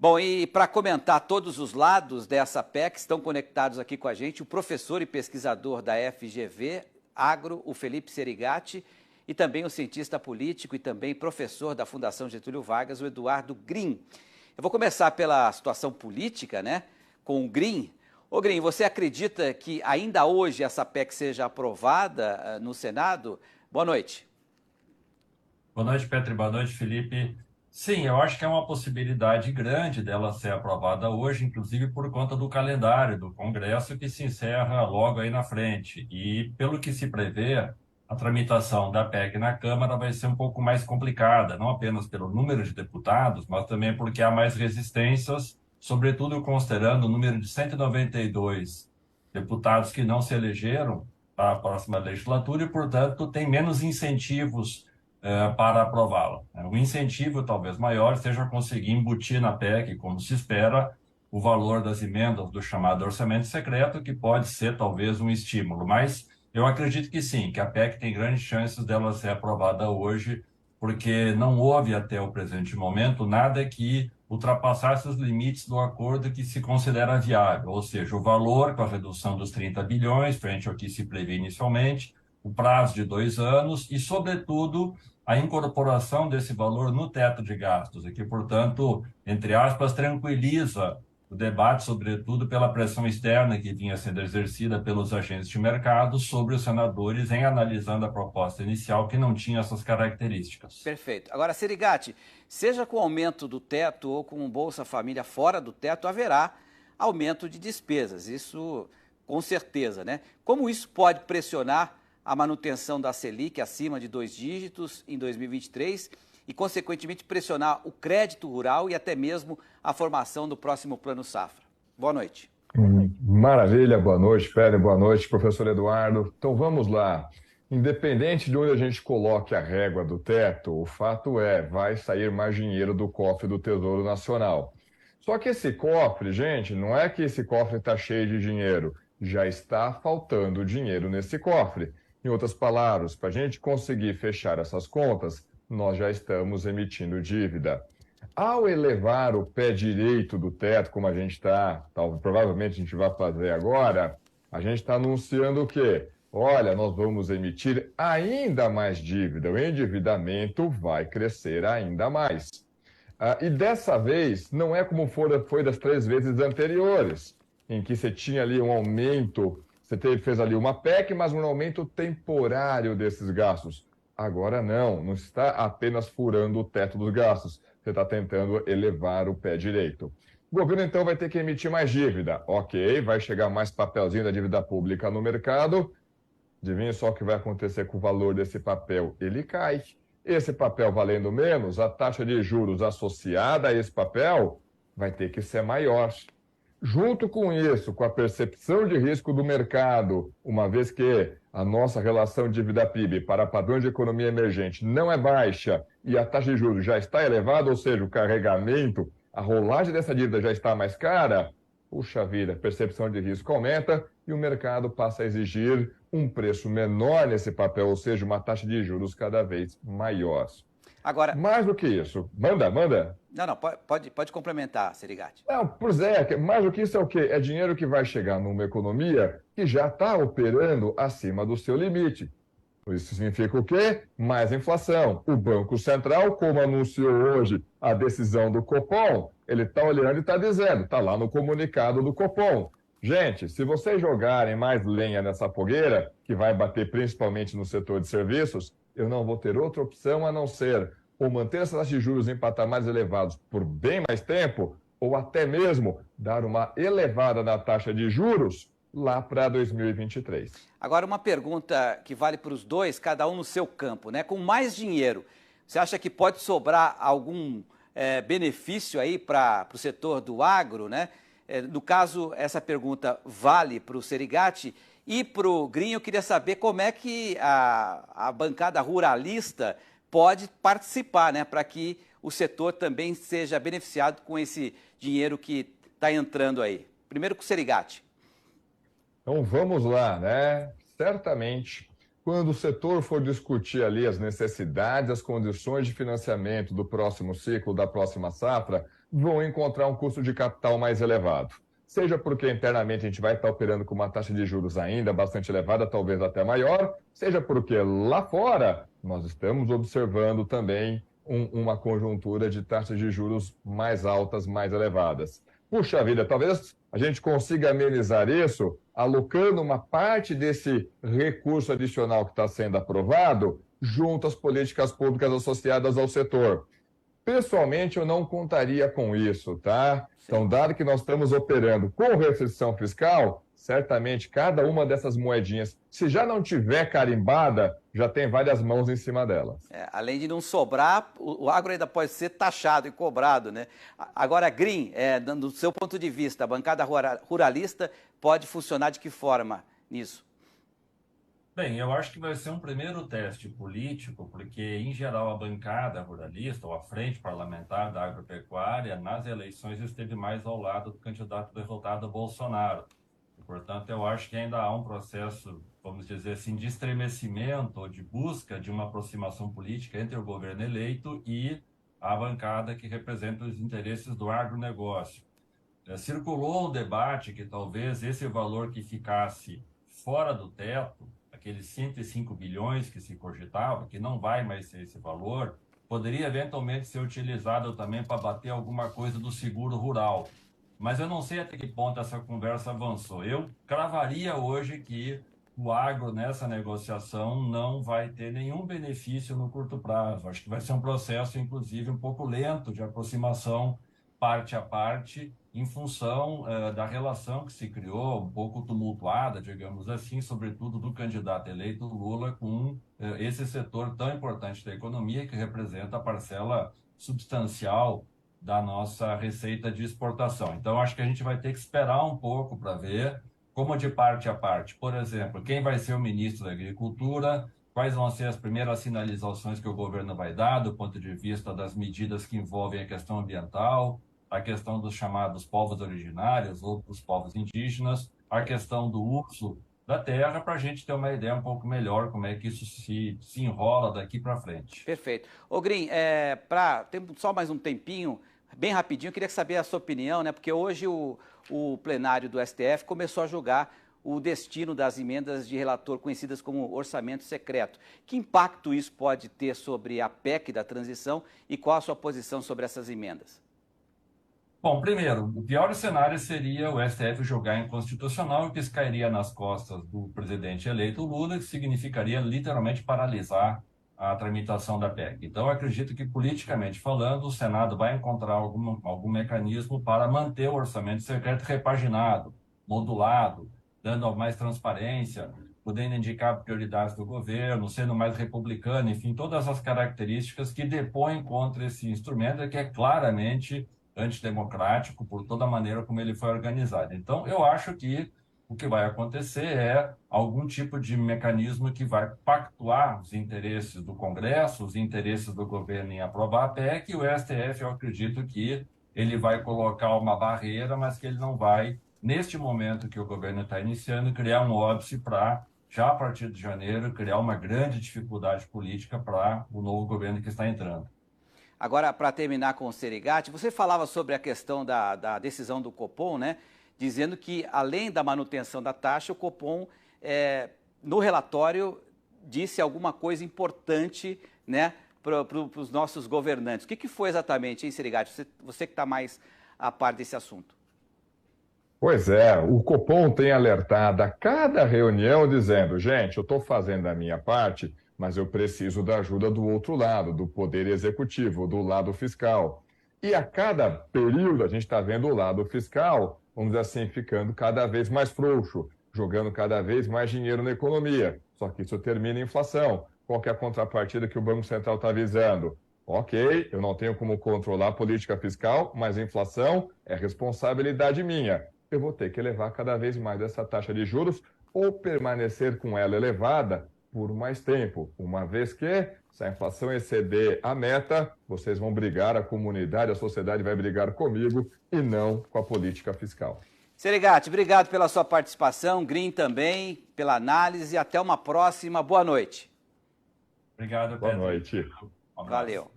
Bom, e para comentar todos os lados dessa PEC, estão conectados aqui com a gente o professor e pesquisador da FGV Agro, o Felipe Serigati, e também o cientista político e também professor da Fundação Getúlio Vargas, o Eduardo Green. Eu vou começar pela situação política, né, com o Green. Ô Green, você acredita que ainda hoje essa PEC seja aprovada no Senado? Boa noite. Boa noite, Petri. Boa noite, Felipe. Sim, eu acho que é uma possibilidade grande dela ser aprovada hoje, inclusive por conta do calendário do Congresso, que se encerra logo aí na frente. E, pelo que se prevê, a tramitação da PEC na Câmara vai ser um pouco mais complicada, não apenas pelo número de deputados, mas também porque há mais resistências, sobretudo considerando o número de 192 deputados que não se elegeram para a próxima legislatura e, portanto, tem menos incentivos para aprová-la. O incentivo talvez maior seja conseguir embutir na PEC, como se espera, o valor das emendas do chamado orçamento secreto, que pode ser talvez um estímulo. Mas eu acredito que sim, que a PEC tem grandes chances dela ser aprovada hoje, porque não houve até o presente momento nada que ultrapassasse os limites do acordo que se considera viável, ou seja, o valor com a redução dos 30 bilhões, frente ao que se prevê inicialmente, o prazo de 2 anos e, sobretudo, a incorporação desse valor no teto de gastos, e que, portanto, entre aspas, tranquiliza o debate, sobretudo pela pressão externa que vinha sendo exercida pelos agentes de mercado sobre os senadores em analisando a proposta inicial, que não tinha essas características. Perfeito. Agora, Serigati, seja com o aumento do teto ou com o Bolsa Família fora do teto, haverá aumento de despesas, isso com certeza, né? Como isso pode pressionar a manutenção da Selic acima de 2 dígitos em 2023 e, consequentemente, pressionar o crédito rural e até mesmo a formação do próximo Plano Safra? Boa noite. Maravilha, boa noite, Pedro, boa noite, professor Eduardo. Então vamos lá. Independente de onde a gente coloque a régua do teto, o fato é, vai sair mais dinheiro do cofre do Tesouro Nacional. Só que esse cofre, gente, não é que esse cofre está cheio de dinheiro, já está faltando dinheiro nesse cofre. Em outras palavras, para a gente conseguir fechar essas contas, nós já estamos emitindo dívida. Ao elevar o pé direito do teto, como a gente está, provavelmente a gente vai fazer agora, a gente está anunciando o quê? Olha, nós vamos emitir ainda mais dívida, o endividamento vai crescer ainda mais. E dessa vez, não é como foi das 3 vezes anteriores, em que você tinha ali um aumento, fez ali uma PEC, mas um aumento temporário desses gastos. Agora não está apenas furando o teto dos gastos, você está tentando elevar o pé direito. O governo, então, vai ter que emitir mais dívida. Ok, vai chegar mais papelzinho da dívida pública no mercado. Adivinha só o que vai acontecer com o valor desse papel? Ele cai. Esse papel valendo menos, a taxa de juros associada a esse papel vai ter que ser maior. Junto com isso, com a percepção de risco do mercado, uma vez que a nossa relação dívida-PIB para padrões de economia emergente não é baixa e a taxa de juros já está elevada, ou seja, o carregamento, a rolagem dessa dívida já está mais cara, puxa vida, a percepção de risco aumenta e o mercado passa a exigir um preço menor nesse papel, ou seja, uma taxa de juros cada vez maior. Agora, mais do que isso, manda. Não, pode complementar, Serigati. Não, pois é, mais do que isso é o quê? É dinheiro que vai chegar numa economia que já está operando acima do seu limite. Isso significa o quê? Mais inflação. O Banco Central, como anunciou hoje a decisão do Copom, ele está olhando e está dizendo, está lá no comunicado do Copom. Gente, se vocês jogarem mais lenha nessa fogueira, que vai bater principalmente no setor de serviços, eu não vou ter outra opção a não ser ou manter essas taxas de juros em patamares elevados por bem mais tempo, ou até mesmo dar uma elevada na taxa de juros lá para 2023. Agora, uma pergunta que vale para os dois, cada um no seu campo, né? Com mais dinheiro, você acha que pode sobrar algum benefício aí para o setor do agro, né? No caso, essa pergunta vale para o Serigati e para o Green. Eu queria saber como é que a bancada ruralista pode participar, né, para que o setor também seja beneficiado com esse dinheiro que está entrando aí. Primeiro com o Serigati. Então vamos lá, né? Certamente, quando o setor for discutir ali as necessidades, as condições de financiamento do próximo ciclo, da próxima safra, vão encontrar um custo de capital mais elevado. Seja porque internamente a gente vai estar operando com uma taxa de juros ainda bastante elevada, talvez até maior, seja porque lá fora nós estamos observando também uma conjuntura de taxas de juros mais altas, mais elevadas. Puxa vida, talvez a gente consiga amenizar isso alocando uma parte desse recurso adicional que está sendo aprovado junto às políticas públicas associadas ao setor. Pessoalmente, eu não contaria com isso, tá? Então, dado que nós estamos operando com restrição fiscal, certamente cada uma dessas moedinhas, se já não tiver carimbada, já tem várias mãos em cima delas. Além de não sobrar, o agro ainda pode ser taxado e cobrado, né? Agora, Green, do seu ponto de vista, a bancada ruralista pode funcionar de que forma nisso? Bem, eu acho que vai ser um primeiro teste político, porque, em geral, a bancada ruralista, ou a frente parlamentar da agropecuária, nas eleições esteve mais ao lado do candidato derrotado Bolsonaro. E, portanto, eu acho que ainda há um processo, vamos dizer assim, de estremecimento ou de busca de uma aproximação política entre o governo eleito e a bancada que representa os interesses do agronegócio. Circulou um debate que talvez esse valor que ficasse fora do teto, aqueles 105 bilhões que se cogitava, que não vai mais ser esse valor, poderia eventualmente ser utilizado também para bater alguma coisa do seguro rural. Mas eu não sei até que ponto essa conversa avançou. Eu cravaria hoje que o agro nessa negociação não vai ter nenhum benefício no curto prazo. Acho que vai ser um processo, inclusive, um pouco lento de aproximação parte a parte, em função da relação que se criou, um pouco tumultuada, digamos assim, sobretudo do candidato eleito Lula com esse setor tão importante da economia, que representa a parcela substancial da nossa receita de exportação. Então, acho que a gente vai ter que esperar um pouco para ver como de parte a parte. Por exemplo, quem vai ser o ministro da Agricultura, quais vão ser as primeiras sinalizações que o governo vai dar do ponto de vista das medidas que envolvem a questão ambiental, a questão dos chamados povos originários ou dos povos indígenas, a questão do uso da terra, para a gente ter uma ideia um pouco melhor como é que isso se enrola daqui para frente. Perfeito. Ô Green, tem só mais um tempinho, bem rapidinho, eu queria saber a sua opinião, né? Porque hoje o plenário do STF começou a julgar o destino das emendas de relator conhecidas como orçamento secreto. Que impacto isso pode ter sobre a PEC da transição e qual a sua posição sobre essas emendas? Bom, primeiro, o pior cenário seria o STF julgar inconstitucional e que isso cairia nas costas do presidente eleito Lula, que significaria literalmente paralisar a tramitação da PEC. Então, eu acredito que, politicamente falando, o Senado vai encontrar algum mecanismo para manter o orçamento secreto repaginado, modulado, dando mais transparência, podendo indicar prioridades do governo, sendo mais republicano, enfim, todas as características que depõem contra esse instrumento, que é claramente antidemocrático por toda a maneira como ele foi organizado. Então, eu acho que o que vai acontecer é algum tipo de mecanismo que vai pactuar os interesses do Congresso, os interesses do governo em aprovar a PEC, e o STF, eu acredito que ele vai colocar uma barreira, mas que ele não vai, neste momento que o governo está iniciando, criar um óbice para, já a partir de janeiro, criar uma grande dificuldade política para o novo governo que está entrando. Agora, para terminar com o Serigati, você falava sobre a questão da decisão do Copom, né? Dizendo que, além da manutenção da taxa, o Copom, no relatório, disse alguma coisa importante, né, para os nossos governantes. O que foi exatamente, hein, Serigati? Você que está mais a par desse assunto. Pois é, o Copom tem alertado a cada reunião dizendo, gente, eu estou fazendo a minha parte, mas eu preciso da ajuda do outro lado, do poder executivo, do lado fiscal. E a cada período a gente está vendo o lado fiscal, vamos dizer assim, ficando cada vez mais frouxo, jogando cada vez mais dinheiro na economia. Só que isso termina em inflação. Qual que é a contrapartida que o Banco Central está avisando? Ok, eu não tenho como controlar a política fiscal, mas a inflação é responsabilidade minha. Eu vou ter que elevar cada vez mais essa taxa de juros ou permanecer com ela elevada por mais tempo, uma vez que, se a inflação exceder a meta, vocês vão brigar, a comunidade, a sociedade vai brigar comigo e não com a política fiscal. Serigati, obrigado pela sua participação, Green também, pela análise, até uma próxima, boa noite. Obrigado, Pedro. Boa noite. Valeu.